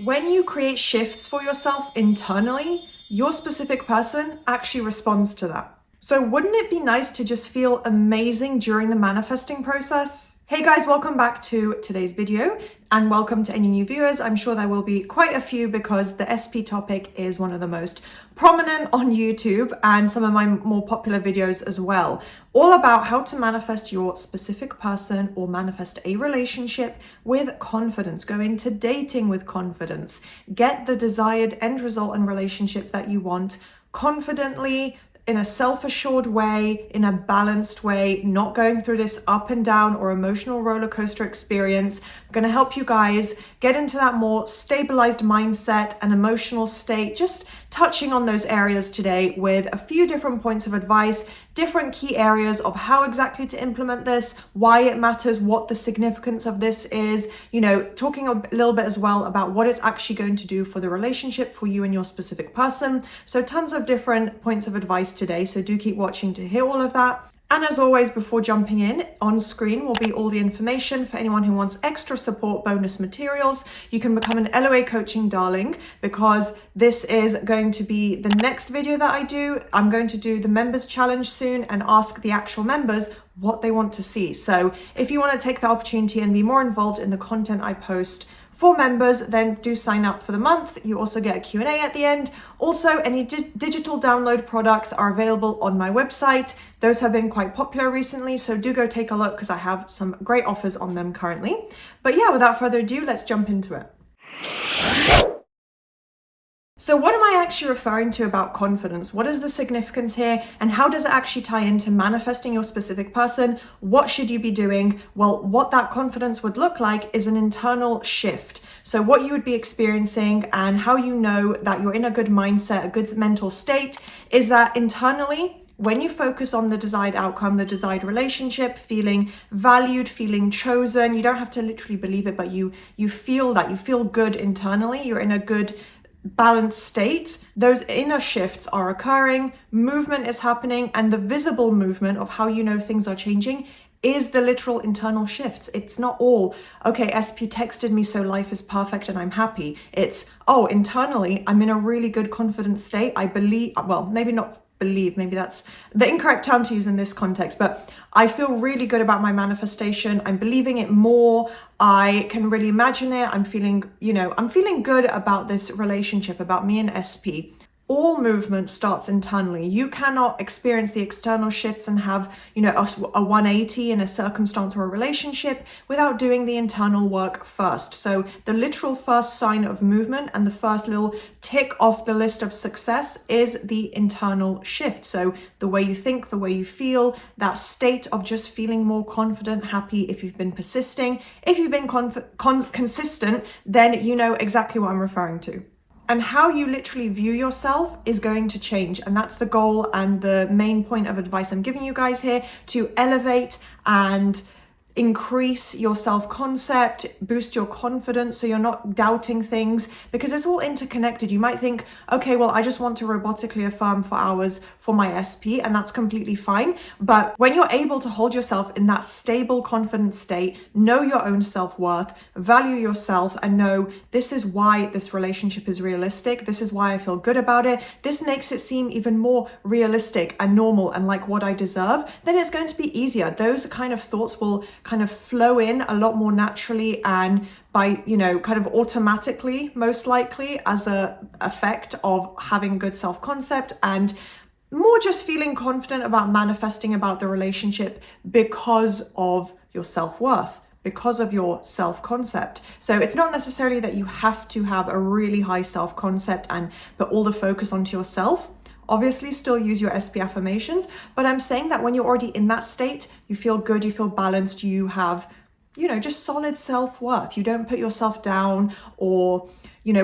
When you create shifts for yourself internally, your specific person actually responds to that. So wouldn't it be nice to just feel amazing during the manifesting process? Hey guys, welcome back to today's video and welcome to any new viewers. I'm sure there will be quite a few because the SP topic is one of the most prominent on YouTube and some of my more popular videos as well. All about how to manifest your specific person or manifest a relationship with confidence. Go into dating with confidence. Get the desired end result and relationship that you want confidently, in a self-assured way, in a balanced way, not going through this up and down or emotional roller coaster experience. I'm going to help you guys get into that more stabilized mindset and emotional state, just touching on those areas today with a few different points of advice, different key areas of how exactly to implement this, why it matters, what the significance of this is, talking a little bit as well about what it's actually going to do for the relationship for you and your specific person. So tons of different points of advice today. So do keep watching to hear all of that. And as always, before jumping in, on screen will be all the information for anyone who wants extra support, bonus materials. You can become an LOA coaching darling because this is going to be the next video that I do. I'm going to do the members challenge soon and ask the actual members what they want to see. So if you want to take the opportunity and be more involved in the content I post for members, then do sign up for the month. You also get a Q&A at the end. Also, any digital download products are available on my website. Those have been quite popular recently, so do go take a look because I have some great offers on them currently. But yeah, without further ado, let's jump into it. So what am I actually referring to about confidence? What is the significance here? And how does it actually tie into manifesting your specific person? What should you be doing? Well, what that confidence would look like is an internal shift. So what you would be experiencing and how you know that you're in a good mindset, a good mental state, is that internally, when you focus on the desired outcome, the desired relationship, feeling valued, feeling chosen, you don't have to literally believe it, but you feel that, you feel good internally, you're in a good balanced state, those inner shifts are occurring, movement is happening, and the visible movement of how you know things are changing is the literal internal shifts. It's not all, okay, SP texted me so life is perfect and I'm happy. It's, oh, internally, I'm in a really good confident state. I believe, well, maybe not believe, maybe that's the incorrect term to use in this context, but I feel really good about my manifestation. I'm believing it more. I can really imagine it. I'm feeling good about this relationship, about me and SP. All movement starts internally. You cannot experience the external shifts and have, a 180 in a circumstance or a relationship without doing the internal work first. So the literal first sign of movement and the first little tick off the list of success is the internal shift. So the way you think, the way you feel, that state of just feeling more confident, happy. If you've been persisting, if you've been consistent, then you know exactly what I'm referring to. And how you literally view yourself is going to change. And that's the goal and the main point of advice I'm giving you guys here, to elevate and increase your self-concept, boost your confidence so you're not doubting things, because it's all interconnected. You might think, okay, well, I just want to robotically affirm for hours for my SP, and that's completely fine. But when you're able to hold yourself in that stable, confident state, know your own self-worth, value yourself, and know this is why this relationship is realistic, this is why I feel good about it, this makes it seem even more realistic and normal and like what I deserve, then it's going to be easier. Those kind of thoughts will kind of flow in a lot more naturally and by, kind of automatically, most likely, as a effect of having good self-concept and more just feeling confident about manifesting about the relationship because of your self-worth, because of your self-concept. So it's not necessarily that you have to have a really high self-concept and put all the focus onto yourself. Obviously, still use your SP affirmations, but I'm saying that when you're already in that state, you feel good, you feel balanced, you have, just solid self-worth. You don't put yourself down or,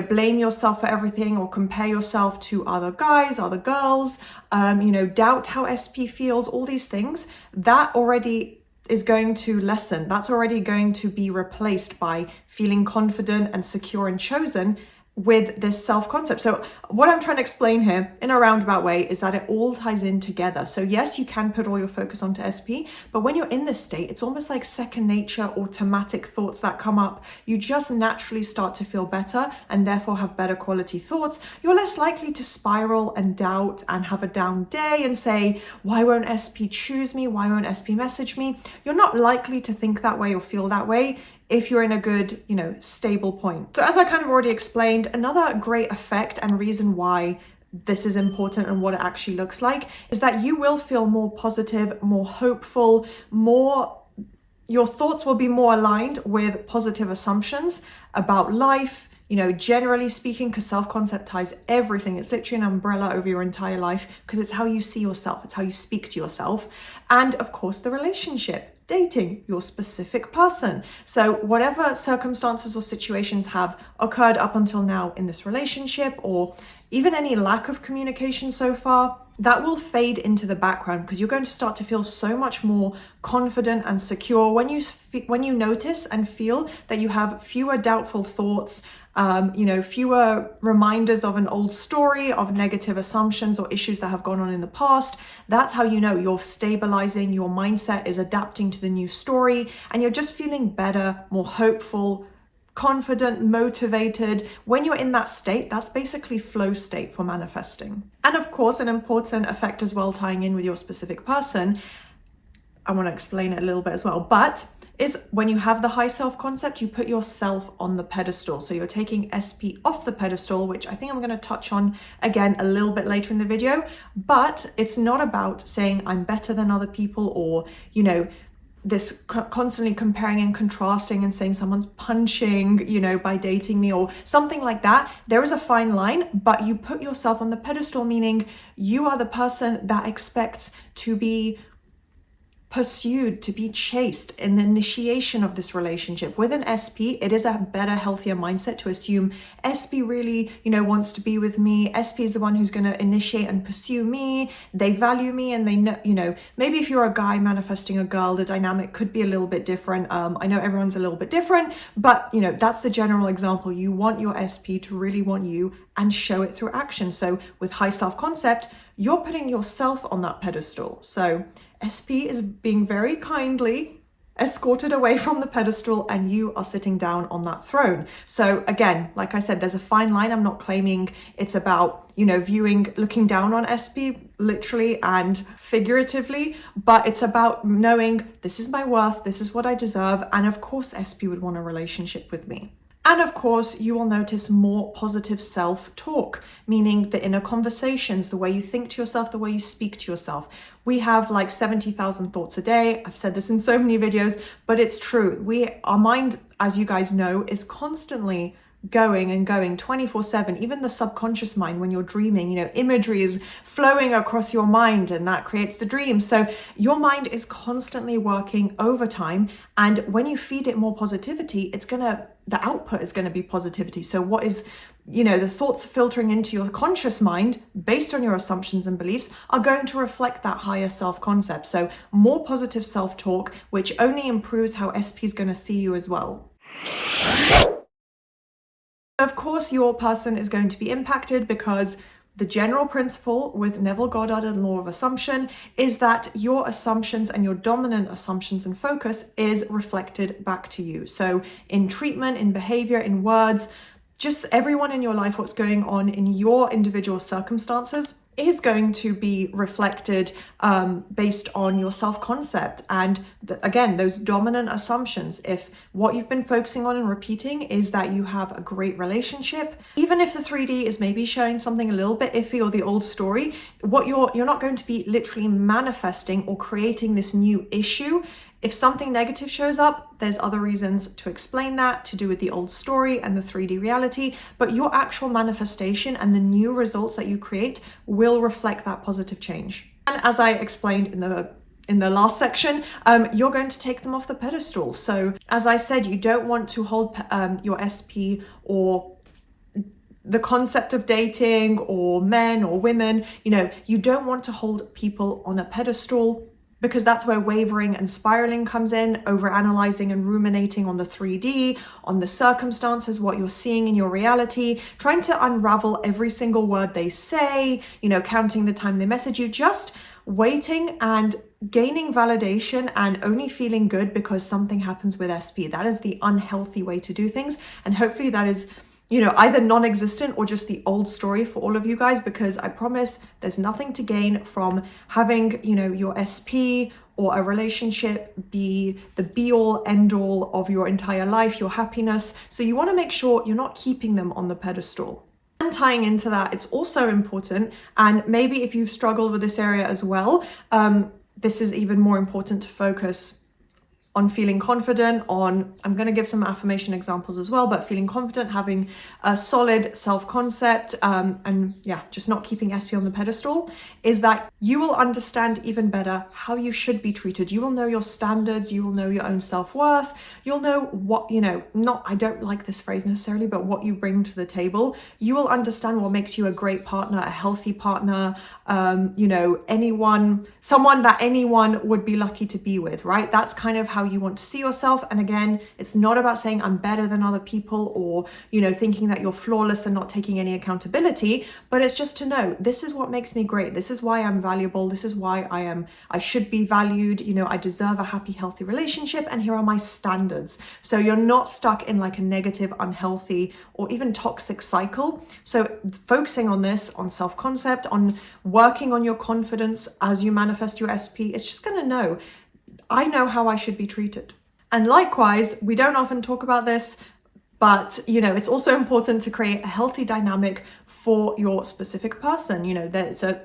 blame yourself for everything or compare yourself to other guys, other girls, doubt how SP feels, all these things. That already is going to lessen. That's already going to be replaced by feeling confident and secure and chosen. with this self-concept. So what I'm trying to explain here in a roundabout way is that it all ties in together. So yes, you can put all your focus onto SP, but when you're in this state, it's almost like second nature, automatic thoughts that come up. You just naturally start to feel better and therefore have better quality thoughts. You're less likely to spiral and doubt and have a down day and say, why won't SP choose me? Why won't SP message me? You're not likely to think that way or feel that way if you're in a good, stable point. So as I kind of already explained, another great effect and reason why this is important and what it actually looks like is that you will feel more positive, more hopeful, your thoughts will be more aligned with positive assumptions about life, generally speaking, because self-concept ties everything. It's literally an umbrella over your entire life because it's how you see yourself, it's how you speak to yourself. And of course, the relationship. Dating your specific person. So whatever circumstances or situations have occurred up until now in this relationship, or even any lack of communication so far, that will fade into the background because you're going to start to feel so much more confident and secure when you notice and feel that you have fewer doubtful thoughts, fewer reminders of an old story, of negative assumptions or issues that have gone on in the past. That's how you know you're stabilizing, your mindset is adapting to the new story, and you're just feeling better, more hopeful, confident, motivated. When you're in that state, that's basically flow state for manifesting. And of course, an important effect as well, tying in with your specific person, I want to explain it a little bit as well, but is when you have the high self-concept, you put yourself on the pedestal. So you're taking SP off the pedestal, which I think I'm going to touch on again a little bit later in the video, but it's not about saying I'm better than other people or, this constantly comparing and contrasting and saying someone's punching, by dating me or something like that. There is a fine line, but you put yourself on the pedestal, meaning you are the person that expects to be pursued, to be chased in the initiation of this relationship. With an SP, it is a better, healthier mindset to assume SP really, wants to be with me. SP is the one who's going to initiate and pursue me. They value me and they know, maybe if you're a guy manifesting a girl, the dynamic could be a little bit different. I know everyone's a little bit different, but that's the general example. You want your SP to really want you and show it through action. So with high self-concept, you're putting yourself on that pedestal. So SP is being very kindly escorted away from the pedestal and you are sitting down on that throne. So again, like I said, there's a fine line. I'm not claiming it's about, looking down on SP literally and figuratively, but it's about knowing this is my worth, this is what I deserve. And of course, SP would want a relationship with me. And of course, you will notice more positive self-talk, meaning the inner conversations, the way you think to yourself, the way you speak to yourself. We have like 70,000 thoughts a day. I've said this in so many videos, but it's true. Our mind, as you guys know, is constantly going and going 24/7. Even the subconscious mind, when you're dreaming, imagery is flowing across your mind and that creates the dream. So your mind is constantly working overtime, and when you feed it more positivity, the output is going to be positivity. So what is the thoughts filtering into your conscious mind based on your assumptions and beliefs are going to reflect that higher self-concept. So more positive self-talk, which only improves how SP is going to see you as well. Of course, your person is going to be impacted because the general principle with Neville Goddard and law of assumption is that your assumptions and your dominant assumptions and focus is reflected back to you. So in treatment, in behavior, in words, just everyone in your life, what's going on in your individual circumstances is going to be reflected based on your self-concept. And again, those dominant assumptions, if what you've been focusing on and repeating is that you have a great relationship, even if the 3D is maybe showing something a little bit iffy or the old story, you're not going to be literally manifesting or creating this new issue. If something negative shows up, there's other reasons to explain that, to do with the old story and the 3D reality, but your actual manifestation and the new results that you create will reflect that positive change. And as I explained in the last section, you're going to take them off the pedestal. So as I said, you don't want to hold your SP or the concept of dating or men or women, you don't want to hold people on a pedestal, because that's where wavering and spiraling comes in, over analyzing and ruminating on the 3D, on the circumstances, what you're seeing in your reality, trying to unravel every single word they say, counting the time they message you, just waiting and gaining validation and only feeling good because something happens with SP. That is the unhealthy way to do things. And hopefully that is either non-existent or just the old story for all of you guys, because I promise there's nothing to gain from having, your SP or a relationship be the be-all, end-all of your entire life, your happiness. So you want to make sure you're not keeping them on the pedestal. And tying into that, it's also important, and maybe if you've struggled with this area as well, this is even more important to focus on feeling confident, I'm going to give some affirmation examples as well, but feeling confident, having a solid self-concept, and just not keeping SP on the pedestal, is that you will understand even better how you should be treated. You will know your standards, you will know your own self-worth, you'll know what, I don't like this phrase necessarily, but what you bring to the table. You will understand what makes you a great partner, a healthy partner, someone that anyone would be lucky to be with, right? That's kind of how you want to see yourself. And again, it's not about saying I'm better than other people or, thinking that you're flawless and not taking any accountability, but it's just to know this is what makes me great. This is why I'm valuable. This is why I should be valued. I deserve a happy, healthy relationship. And here are my standards. So you're not stuck in like a negative, unhealthy, or even toxic cycle. So focusing on this, on self-concept, on working on your confidence as you manifest your SP, it's just going to know, I know how I should be treated. And likewise, we don't often talk about this, but it's also important to create a healthy dynamic for your specific person. It's a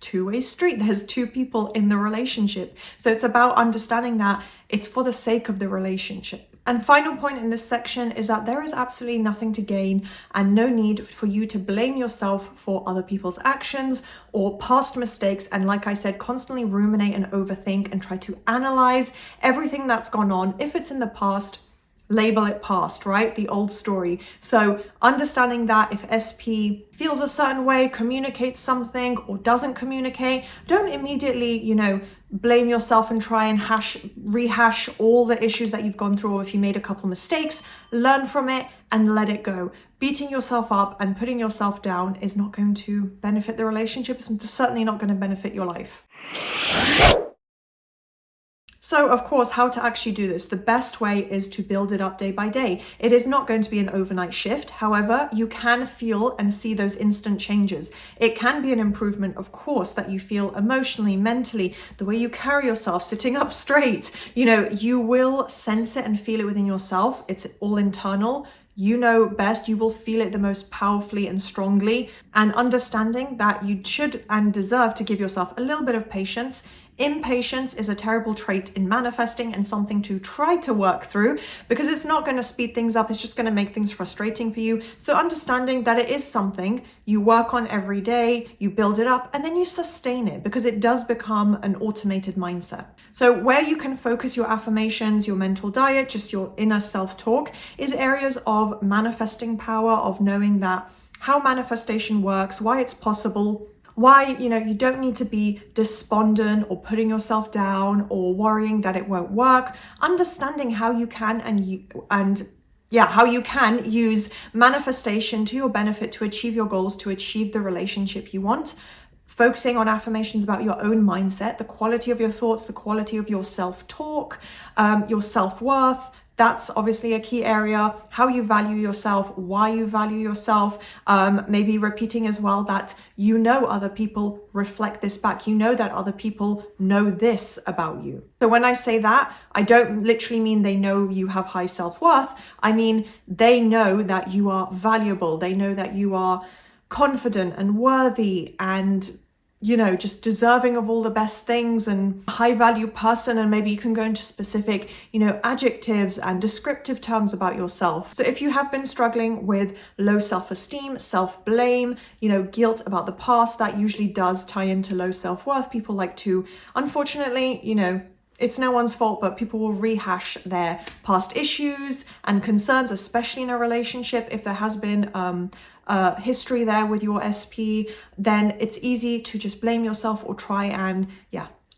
two-way street. There's two people in the relationship. So it's about understanding that it's for the sake of the relationship. And final point in this section is that there is absolutely nothing to gain and no need for you to blame yourself for other people's actions or past mistakes. And like I said, constantly ruminate and overthink and try to analyze everything that's gone on. If it's in the past, label it past, right? The old story. So understanding that if SP feels a certain way, communicates something or doesn't communicate, don't immediately, blame yourself and try and rehash all the issues that you've gone through. Or if you made a couple mistakes, learn from it and let it go. Beating yourself up and putting yourself down is not going to benefit the relationship. It's certainly not going to benefit your life. So of course, how to actually do this? The best way is to build it up day by day. It is not going to be an overnight shift. However, you can feel and see those instant changes. It can be an improvement, of course, that you feel emotionally, mentally, the way you carry yourself, sitting up straight. You will sense it and feel it within yourself. It's all internal. You know best, you will feel it the most powerfully and strongly. And understanding that you should and deserve to give yourself a little bit of patience. Impatience is a terrible trait in manifesting and something to try to work through because it's not going to speed things up. It's just going to make things frustrating for you. So understanding that it is something you work on every day, you build it up, and then you sustain it because it does become an automated mindset. So where you can focus your affirmations, your mental diet, just your inner self-talk is areas of manifesting power, of knowing that how manifestation works, why it's possible, why, you don't need to be despondent or putting yourself down or worrying that it won't work. Understanding how you can how you can use manifestation to your benefit to achieve your goals, to achieve the relationship you want. Focusing on affirmations about your own mindset, the quality of your thoughts, the quality of your self-talk, your self-worth. That's obviously a key area. How you value yourself, why you value yourself. Maybe repeating as well that other people reflect this back. That other people know this about you. So when I say that, I don't literally mean they know you have high self-worth. I mean, they know that you are valuable. They know that you are confident and worthy and just deserving of all the best things and a high value person. And maybe you can go into specific, adjectives and descriptive terms about yourself. So if you have been struggling with low self-esteem, self-blame, guilt about the past, that usually does tie into low self-worth. People like to, unfortunately, it's no one's fault, but people will rehash their past issues and concerns, especially in a relationship. If there has been history there with your SP, then it's easy to just blame yourself or try and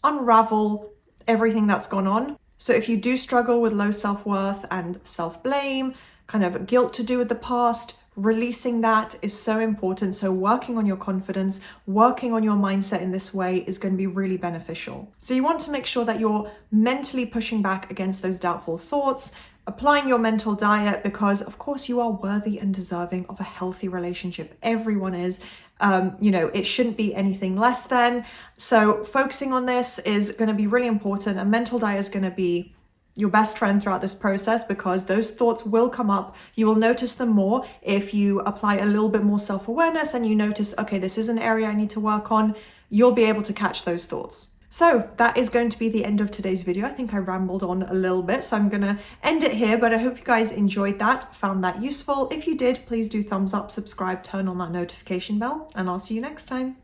unravel everything that's gone on. So if you do struggle with low self-worth and self-blame, kind of guilt to do with the past, releasing that is so important. So working on your confidence, working on your mindset in this way is going to be really beneficial. So you want to make sure that you're mentally pushing back against those doubtful thoughts, applying your mental diet, because of course you are worthy and deserving of a healthy relationship. Everyone is. It shouldn't be anything less than. So focusing on this is going to be really important. A mental diet is going to be your best friend throughout this process, because those thoughts will come up. You will notice them more if you apply a little bit more self-awareness and you notice, okay, this is an area I need to work on. You'll be able to catch those thoughts. So that is going to be the end of today's video. I think I rambled on a little bit, so I'm gonna end it here, but I hope you guys enjoyed that, found that useful. If you did, please do thumbs up, subscribe, turn on that notification bell, and I'll see you next time.